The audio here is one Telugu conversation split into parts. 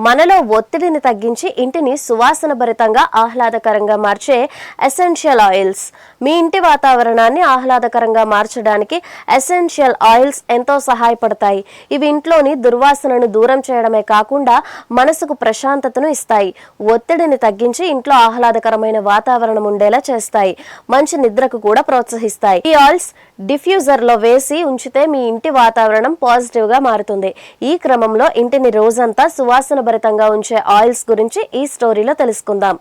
మనలో ఒత్తిడిని తగ్గించి ఇంటిని సువాసన భరితంగా ఆహ్లాదకరంగా మార్చే ఎసెన్షియల్ ఆయిల్స్. మీ ఇంటి వాతావరణాన్ని ఆహ్లాదకరంగా మార్చడానికి ఎసెన్షియల్ ఆయిల్స్ ఎంతో సహాయపడతాయి. ఇవి ఇంట్లోని దుర్వాసనను దూరం చేయడమే కాకుండా మనసుకు ప్రశాంతతను ఇస్తాయి. ఒత్తిడిని తగ్గించి ఇంట్లో ఆహ్లాదకరమైన వాతావరణం ఉండేలా చేస్తాయి. మంచి నిద్రకు కూడా ప్రోత్సహిస్తాయి. ఈ ఆయిల్స్ డిఫ్యూజర్ లో వేసి ఉంచితే మీ ఇంటి వాతావరణం పాజిటివ్ గా మారుతుంది. ఈ క్రమంలో ఇంటిని రోజంతా సువాసన భరితంగా ఉంచే ఆయిల్స్ గురించి ఈ స్టోరీలో తెలుసుకుందాం.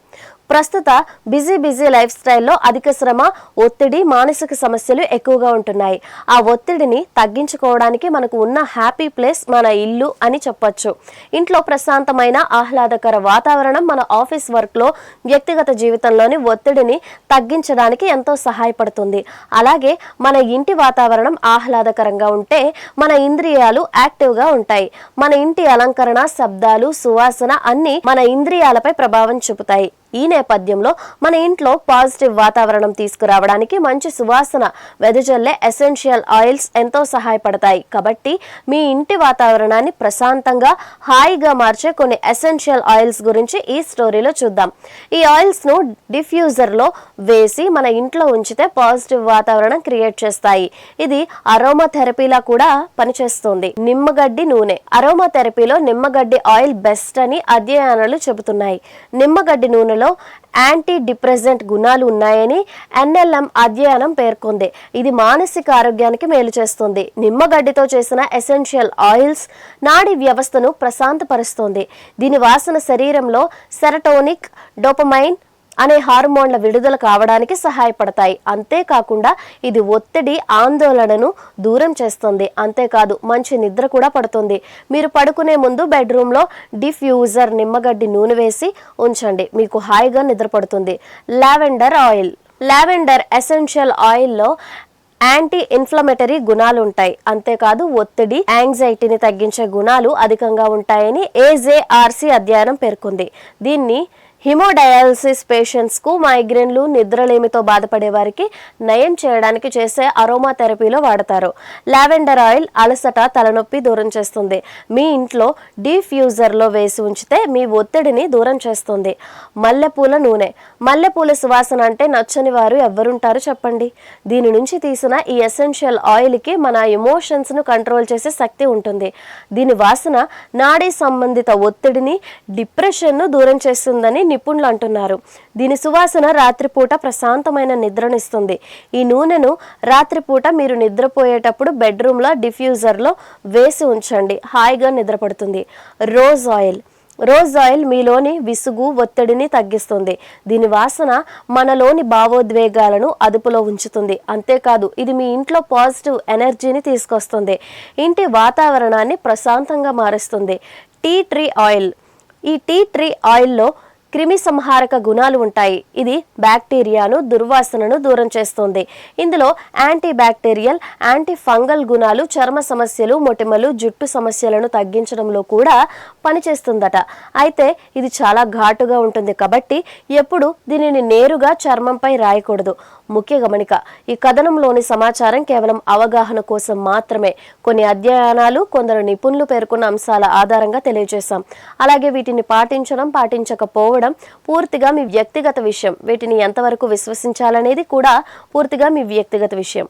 ప్రస్తుత బిజీ లైఫ్ స్టైల్లో అధిక శ్రమ, ఒత్తిడి, మానసిక సమస్యలు ఎక్కువగా ఉంటున్నాయి. ఆ ఒత్తిడిని తగ్గించుకోవడానికి మనకు ఉన్న హ్యాపీ ప్లేస్ మన ఇల్లు అని చెప్పొచ్చు. ఇంట్లో ప్రశాంతమైన ఆహ్లాదకర వాతావరణం మన ఆఫీస్ వర్క్లో, వ్యక్తిగత జీవితంలోని ఒత్తిడిని తగ్గించడానికి ఎంతో సహాయపడుతుంది. అలాగే మన ఇంటి వాతావరణం ఆహ్లాదకరంగా ఉంటే మన ఇంద్రియాలు యాక్టివ్గా ఉంటాయి. మన ఇంటి అలంకరణ, శబ్దాలు, సువాసన అన్నీ మన ఇంద్రియాలపై ప్రభావం చూపుతాయి. ఈ నేపథ్యంలో మన ఇంట్లో పాజిటివ్ వాతావరణం తీసుకురావడానికి మంచి సువాసన వెదజల్లే ఎసెన్షియల్ ఆయిల్స్ ఎంతో సహాయపడతాయి. కాబట్టి మీ ఇంటి వాతావరణాన్ని ప్రశాంతంగా, హాయిగా మార్చే కొన్ని ఎసెన్షియల్ ఆయిల్స్ గురించి ఈ స్టోరీలో చూద్దాం. ఈ ఆయిల్స్ ను డిఫ్యూజర్ లో వేసి మన ఇంట్లో ఉంచితే పాజిటివ్ వాతావరణం క్రియేట్ చేస్తాయి. ఇది అరోమా థెరపీలా కూడా పనిచేస్తుంది. నిమ్మగడ్డి నూనె. అరోమా థెరపీలో నిమ్మగడ్డి ఆయిల్ బెస్ట్ అని అధ్యయనాలు చెబుతున్నాయి. నిమ్మగడ్డి నూనెలో యాంటీ డిప్రెసెంట్ గుణాలు ఉన్నాయని NLM అధ్యయనం పేర్కొంది. ఇది మానసిక ఆరోగ్యానికి మేలు చేస్తుంది. నిమ్మగడ్డితో చేసిన ఎసెన్షియల్ ఆయిల్స్ నాడీ వ్యవస్థను ప్రశాంతపరుస్తుంది. దీని వాసన శరీరంలో సెరటోనిక్, డోపమైన్ అనే హార్మోన్ల విడుదల కావడానికి సహాయపడతాయి. అంతేకాకుండా ఇది ఒత్తిడి, ఆందోళనను దూరం చేస్తుంది. అంతేకాదు మంచి నిద్ర కూడా పడుతుంది. మీరు పడుకునే ముందు బెడ్రూమ్లో డిఫ్యూజర్ నిమ్మగడ్డి నూనె వేసి ఉంచండి. మీకు హాయిగా నిద్ర పడుతుంది. Lavender oil. లావెండర్ ఎసెన్షియల్ ఆయిల్లో యాంటీ ఇన్ఫ్లమేటరీ గుణాలు ఉంటాయి. అంతేకాదు ఒత్తిడి, యాంగ్జైటీని తగ్గించే గుణాలు అధికంగా ఉంటాయని AJRC అధ్యయనం పేర్కొంది. దీన్ని హిమోడయాలసిస్ పేషెంట్స్ కు, మైగ్రేన్లు, నిద్రలేమితో బాధపడే వారికి నయం చేయడానికి చేసే అరోమా థెరపీలో వాడతారు. లావెండర్ ఆయిల్ అలసట, తలనొప్పి దూరం చేస్తుంది. మీ ఇంట్లో డిఫ్యూజర్ లో వేసి ఉంచితే మీ ఒత్తిడిని దూరం చేస్తుంది. మల్లెపూల నూనె. మల్లెపూల సువాసన అంటే నచ్చని వారు ఎవరుంటారు చెప్పండి. దీని నుంచి తీసిన ఈ ఎసెన్షియల్ ఆయిల్ కి మన ఎమోషన్స్ ను కంట్రోల్ చేసే శక్తి ఉంటుంది. దీని వాసన నాడీ సంబంధిత ఒత్తిడిని, డిప్రెషన్ ను దూరం చేస్తుందని నిపుణులు అంటున్నారు. దీని సువాసన రాత్రిపూట ప్రశాంతమైన నిద్రనిస్తుంది. ఈ నూనెను రాత్రిపూట మీరు నిద్రపోయేటప్పుడు బెడ్రూమ్లో డిఫ్యూజర్లో వేసి ఉంచండి. హాయిగా నిద్రపడుతుంది. Rose oil. రోజ్ ఆయిల్ మీలోని విసుగు, ఒత్తిడిని తగ్గిస్తుంది. దీని వాసన మనలోని భావోద్వేగాలను అదుపులో ఉంచుతుంది. అంతేకాదు ఇది మీ ఇంట్లో పాజిటివ్ ఎనర్జీని తీసుకొస్తుంది. ఇంటి వాతావరణాన్ని ప్రశాంతంగా మారుస్తుంది. Tea tree oil. ఈ టీ ట్రీ ఆయిల్లో క్రిమి సంహారక గుణాలు ఉంటాయి. ఇది బ్యాక్టీరియాను, దుర్వాసనను దూరం చేస్తుంది. ఇందులో యాంటీ బ్యాక్టీరియల్, యాంటీ ఫంగల్ గుణాలు చర్మ సమస్యలు, మొటిమలు, జుట్టు సమస్యలను తగ్గించడంలో కూడా పనిచేస్తుందట. అయితే ఇది చాలా ఘాటుగా ఉంటుంది కాబట్టి ఎప్పుడు దీనిని నేరుగా చర్మంపై రాయకూడదు. ముఖ్య గమనిక: ఈ కథనంలోని సమాచారం కేవలం అవగాహన కోసం మాత్రమే. కొన్ని అధ్యయనాలు, కొందరు నిపుణులు పేర్కొన్న అంశాల ఆధారంగా తెలియజేశాం. అలాగే వీటిని పాటించకపోవడం పూర్తిగా మీ వ్యక్తిగత విషయం. వీటిని ఎంతవరకు విశ్వసించాలనేది కూడా పూర్తిగా మీ వ్యక్తిగత విషయం.